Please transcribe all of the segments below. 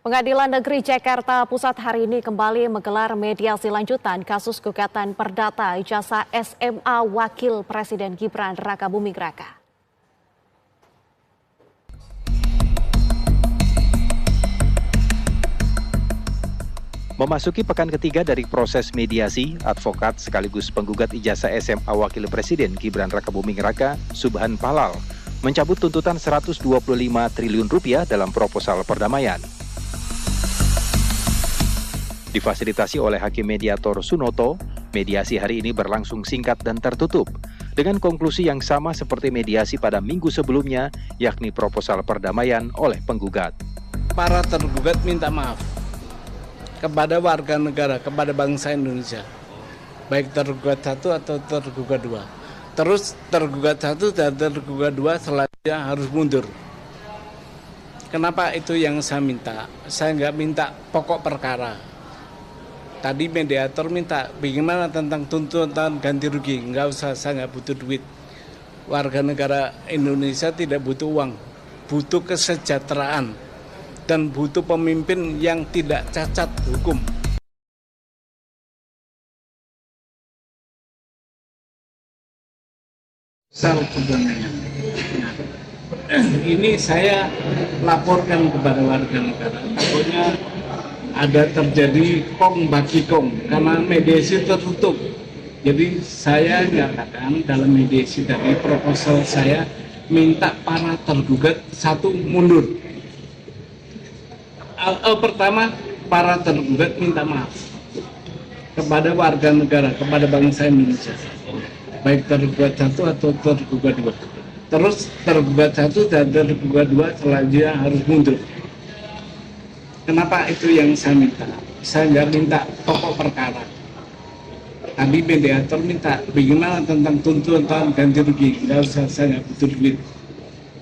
Pengadilan Negeri Jakarta Pusat hari ini kembali menggelar mediasi lanjutan kasus gugatan perdata ijazah SMA Wakil Presiden Gibran Rakabuming Raka. Memasuki pekan ketiga dari proses mediasi, advokat sekaligus penggugat ijazah SMA Wakil Presiden Gibran Rakabuming Raka, Subhan Palal, mencabut tuntutan Rp125 triliun dalam proposal perdamaian. Difasilitasi oleh Hakim Mediator Sunoto, mediasi hari ini berlangsung singkat dan tertutup, dengan konklusi yang sama seperti mediasi pada minggu sebelumnya, yakni proposal perdamaian oleh penggugat. Para tergugat minta maaf kepada warga negara, kepada bangsa Indonesia, baik tergugat satu atau tergugat dua. Terus tergugat satu dan tergugat dua selanjutnya harus mundur. Kenapa itu yang saya minta? Saya nggak minta pokok perkara. Tadi mediator minta bagaimana tentang tuntutan ganti rugi. Nggak usah, saya nggak butuh duit. Warga negara Indonesia tidak butuh uang, butuh kesejahteraan dan butuh pemimpin yang tidak cacat hukum. Soal perdamaian. Ini saya laporkan kepada warga negara. Takutnya ada terjadi kong bagi kong karena mediasi tertutup. Jadi saya nyatakan dalam mediasi tadi proposal saya minta para tergugat satu mundur. Pertama, para tergugat minta maaf kepada warga negara, kepada bangsa Indonesia, baik tergugat satu atau tergugat dua. Terus tergugat satu dan tergugat dua selanjutnya harus mundur. Kenapa itu yang saya minta? Saya nggak minta pokok perkara. Tadi mediator minta bagaimana tentang tuntutan ganti rugi. Nggak usah, saya nggak butuh duit.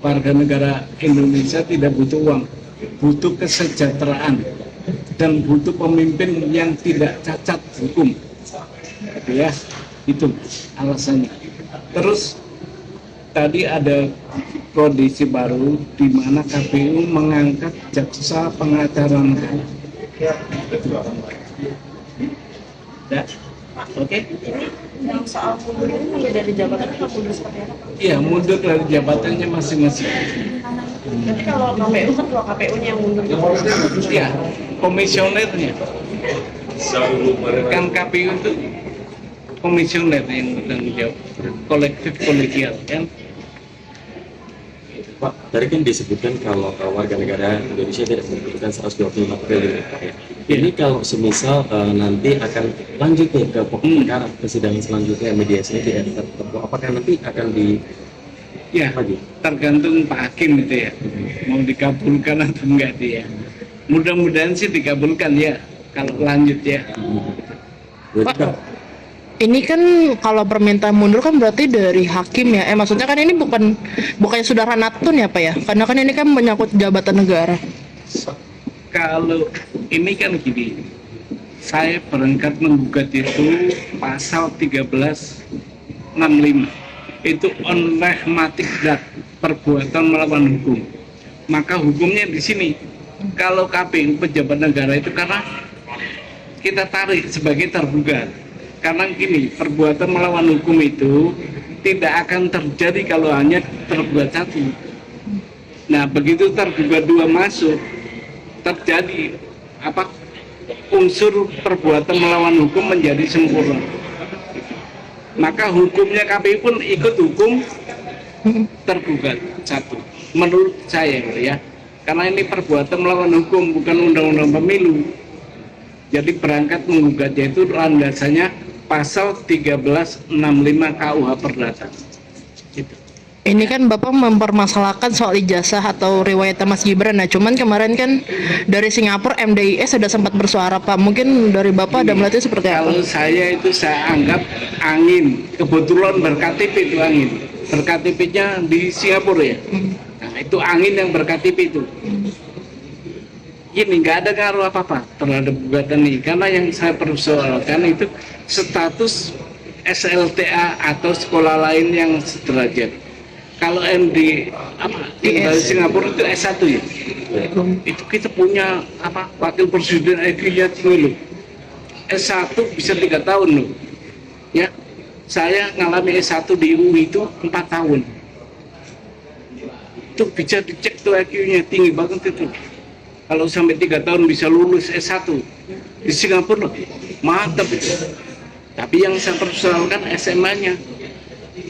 Warga negara Indonesia tidak butuh uang, butuh kesejahteraan dan butuh pemimpin yang tidak cacat hukum. Ya, itu alasannya. Terus tadi ada kondisi baru di mana KPU mengangkat jaksa pengacara negara. Ya, oke. Yang soal mundur ini mulai dari jabatan atau mundur seperti apa? Iya, mundur dari jabatannya masing-masing. Jadi kalau KPU kan kalau KPU-nya yang mundur. Iya, komisionernya. Kan KPU itu komisioner yang bertanggung jawab, kolektif kolegial kan. Pak, tadi kan disebutkan kalau warga negara Indonesia tidak membutuhkan 125 triliun. Ini kalau semisal nanti akan lanjut nih ke pokok perkara persidangan selanjutnya mediasinya tidak terbuka, apakah nanti akan di tergantung Pak Hakim itu ya, mau dikabulkan atau enggak dia. Mudah-mudahan sih dikabulkan ya kalau lanjut ya. Pak, ini kan kalau permintaan mundur kan berarti dari hakim ya. Maksudnya kan ini bukannya sudah ranatun ya Pak ya? Karena kan ini kan menyangkut jabatan negara. Kalau ini kan gini, saya berangkat menggugat itu pasal 1365. Itu onrehmatik dat, perbuatan melawan hukum. Maka hukumnya di sini. Kalau KPU pejabat negara itu karena kita tarik sebagai tergugat. Karena gini, perbuatan melawan hukum itu tidak akan terjadi kalau hanya tergugat satu. Nah, begitu tergugat dua masuk, terjadi unsur perbuatan melawan hukum menjadi sempurna. Maka hukumnya KPU pun ikut hukum tergugat satu. Menurut saya ya, karena ini perbuatan melawan hukum bukan undang-undang pemilu. Jadi berangkat menggugatnya itu landasannya pasal 1365 KUH Perdata. Gitu. Ini kan Bapak mempermasalahkan soal ijazah atau riwayat Mas Gibran. Nah, cuman kemarin kan dari Singapura MDIS sudah sempat bersuara Pak. Mungkin dari Bapak ada melihatnya seperti apa? Kalau saya itu saya anggap angin. Kebetulan berKTP itu angin. BerKTP-nya di Singapura ya. Nah, itu angin yang berKTP itu. Gini, nggak ada ngaruh apa-apa terhadap gugatan ini, karena yang saya persoalkan itu status SLTA atau sekolah lain yang sederajat. Kalau MD tinggal di Singapura itu S1 ya. Itu kita punya apa, wakil presiden IQ-nya tinggi loh. S1 bisa 3 tahun loh. Ya, saya ngalami S1 di UI itu 4 tahun. Itu bisa dicek tuh IQ-nya tinggi banget itu. Kalau sampai 3 tahun bisa lulus S1 di Singapura loh, mantap itu. Tapi yang saya persoalkan SMA-nya,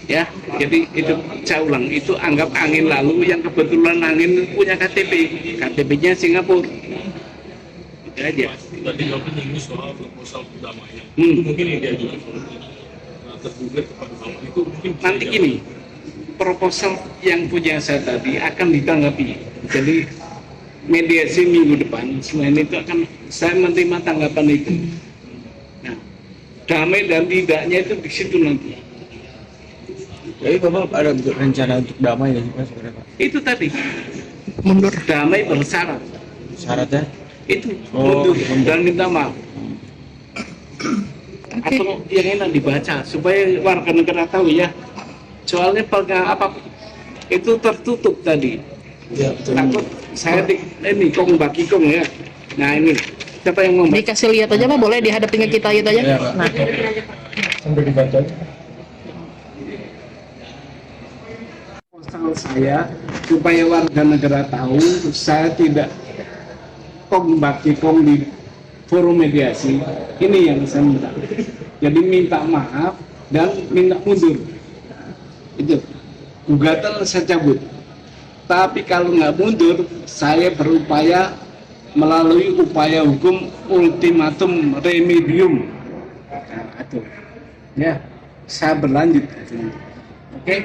ya. Jadi itu saya ulang, itu anggap angin lalu yang kebetulan angin punya KTP, KTP-nya Singapura. Itu aja. Tadi Bapak nyinggung soal proposal perdamaian. Itu mungkin yang diajukan tergugat kepada Bapak itu mungkin Nanti gini, proposal yang punya saya tadi akan ditanggapi. Jadi mediasi minggu depan, selain itu akan saya menerima tanggapan itu. Nah, damai dan tidaknya itu di situ nanti. Jadi Bapak ada rencana untuk damai ya Pak sebenarnya Pak? Itu tadi, Mundur. damai bersyarat. Syaratnya? Itu Oh, mundur dan minta maaf. Oke. Atau yang enak dibaca supaya warga negara tahu ya. Soalnya apa itu tertutup tadi. Ya, betul. Takut saya ini kong bagi kong ya. Nah ini siapa yang mau? Dikasih lihat aja Pak, boleh dihadapin ke kita gitu aja. Ya, Pak. Nah, Sampai dibaca. Proposal saya supaya warga negara tahu saya tidak kong bagi kong di forum mediasi. Ini yang saya minta. Jadi minta maaf dan minta mundur. Itu gugatan saya cabut. Tapi kalau nggak mundur, saya berupaya melalui upaya hukum ultimatum remedium. Nah, itu. Ya, saya berlanjut. Oke.